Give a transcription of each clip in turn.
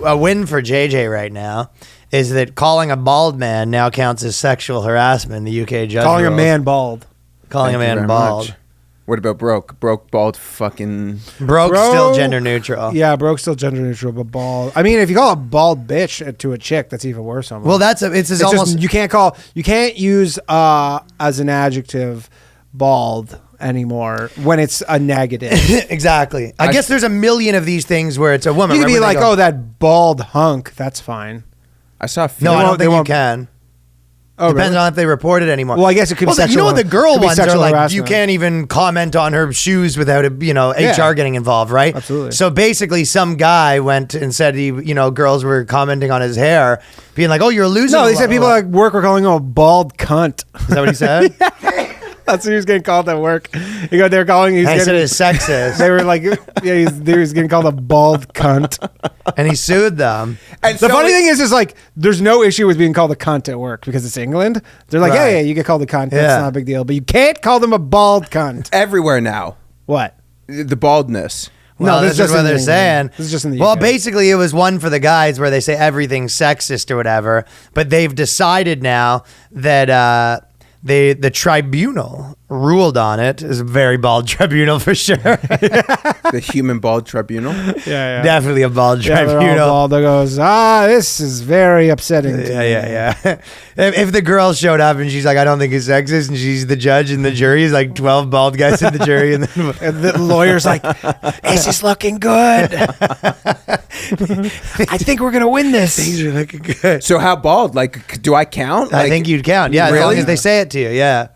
A win for JJ right now is that calling a bald man now counts as sexual harassment in the UK judge Calling rules. a man bald. Calling a man bald. Much. What about broke? Broke, bald, fucking... Broke's still gender neutral. Yeah, broke's still gender neutral, but bald. I mean, if you call a bald bitch to a chick, that's even worse. Almost. Well, it's almost... Just, you can't use as an adjective bald anymore when it's a negative. Exactly. I guess there's a million of these things where it's a woman. You can be like, oh, that bald hunk. That's fine. I saw... No, I don't think you can. Oh, Depends really? on if they report it anymore. Well, I guess it could be sexual. You know what the girl ones are like? harassment. You can't even comment on her shoes without HR getting involved, right? Absolutely. So basically, some guy went and said girls were commenting on his hair, being like, "Oh, you're losing." No, they said people at work were calling him a bald cunt. Is that what he said? That's what he was getting called at work. They were calling. I said it's sexist. They were like, yeah, he was getting called a bald cunt. And he sued them. And the funny thing is like, there's no issue with being called a cunt at work because it's England. They're like, Right. yeah, you get called a cunt. That's not a big deal. But you can't call them a bald cunt. Everywhere now. What? The baldness. Well, this this is what they're England. saying. This is just in the Well, UK. basically, it was one for the guys where they say everything's sexist or whatever, but they've decided now that the tribunal ruled on it. Is a very bald tribunal for sure. The human bald tribunal. Yeah. Definitely a bald Yeah, they're all tribunal. bald. That goes, this is very upsetting. to me." Yeah. If the girl showed up and she's like, I don't think it's sexist, and she's the judge and the jury is like 12 bald guys in the jury, and then And the lawyer's like, this is looking good. I think we're going to win this. things are looking good. So how bald? Like, do I count? I Like, think you'd count. Yeah, as long Really? as they say it to you. Yeah.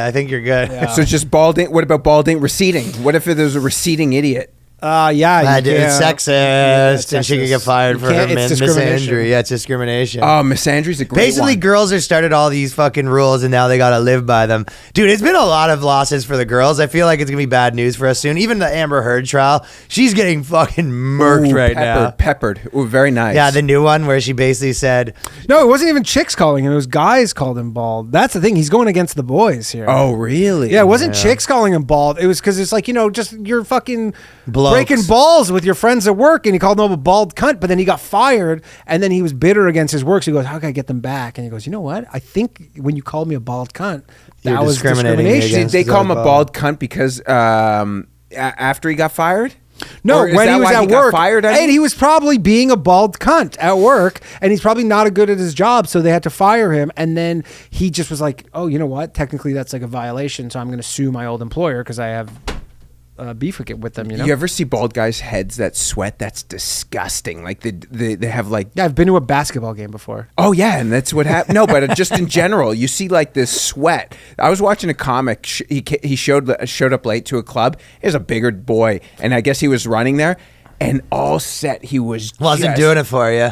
I think you're good. Yeah. So just balding. What about balding receding? What if there's a receding idiot? Yeah. It's sexist, and she could get fired for her misandry. Yeah, it's discrimination. Oh, misandry's a great Basically, one. girls have started all these fucking rules, and now they got to live by them. Dude, it's been a lot of losses for the girls. I feel like it's going to be bad news for us soon. Even the Amber Heard trial, she's getting fucking murked now. Peppered. Ooh, very nice. Yeah, the new one where she basically said... No, it wasn't even chicks calling him. It was guys called him bald. That's the thing. He's going against the boys here. Oh, really? Yeah, it wasn't chicks calling him bald. It was because it's like, just you're fucking Blokes. breaking balls with your friends at work, and he called him a bald cunt, but then he got fired, and then he was bitter against his work, so he goes, how can I get them back? And he goes, you know what? I think when you called me a bald cunt, You're that was discriminating discrimination. against- Did they call him a Bald. bald cunt because after he got fired? No, Or is when that he was why at got work, fired, I and mean? he was probably being a bald cunt at work, and he's probably not a good at his job, so they had to fire him. And then he just was like, "Oh, you know what? Technically, that's like a violation, so I'm going to sue my old employer because I have beef with them." You ever see bald guys' heads that sweat? That's disgusting. Like they have like. Yeah, I've been to a basketball game before. Oh yeah, and that's what happened. No, but just in general, you see like this sweat. I was watching a comic. He showed up late to a club. He was a bigger boy, and I guess he was running there, and all set he was. Wasn't doing it for you.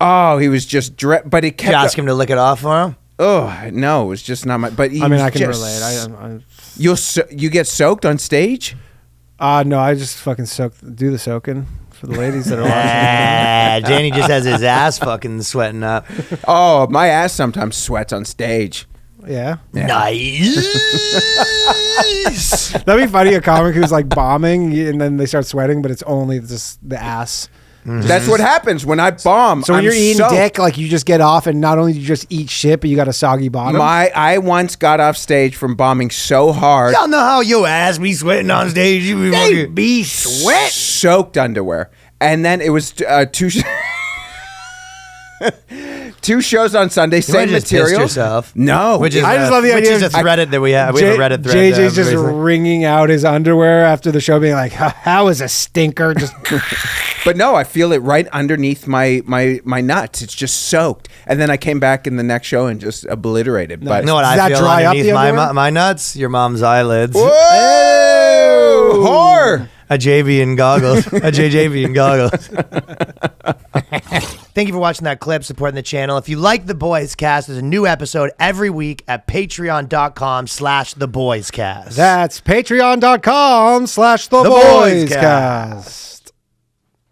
Oh, he was just but it kept. Did you ask him to lick it off for him? Oh no, it was just not my. But I mean, I can relate. You get soaked on stage. No, I just fucking do the soaking for the ladies that are watching. Danny just has his ass fucking sweating up. Oh, my ass sometimes sweats on stage. Yeah. Nice. That'd be funny, a comic who's like bombing and then they start sweating, but it's only just the ass. That's what happens when I bomb. So when I'm you're eating soaked. dick, like you just get off and not only do you just eat shit, but you got a soggy bottom. I once got off stage from bombing so hard. Y'all know how your ass be sweating on stage. You be sweat. Soaked underwear. And then it was two shows on Sunday, same just material. pissed yourself. No. Which is I just love the which idea is a of- Reddit that we have. We have a Reddit thread. JJ's just wringing out his underwear after the show, being like, "How is a stinker?" Just But no, I feel it right underneath my nuts. It's just soaked. And then I came back in the next show and just obliterated. Nice. But You know what Does I that feel dry up underneath the my, underwear? my nuts? Your mom's eyelids. Whoa! Whore! A JV and goggles. A JJV and goggles. Thank you for watching that clip, supporting the channel. If you like The Boyscast, there's a new episode every week at patreon.com/theboyscast. that's patreon.com/the The boyscast. Boyscast.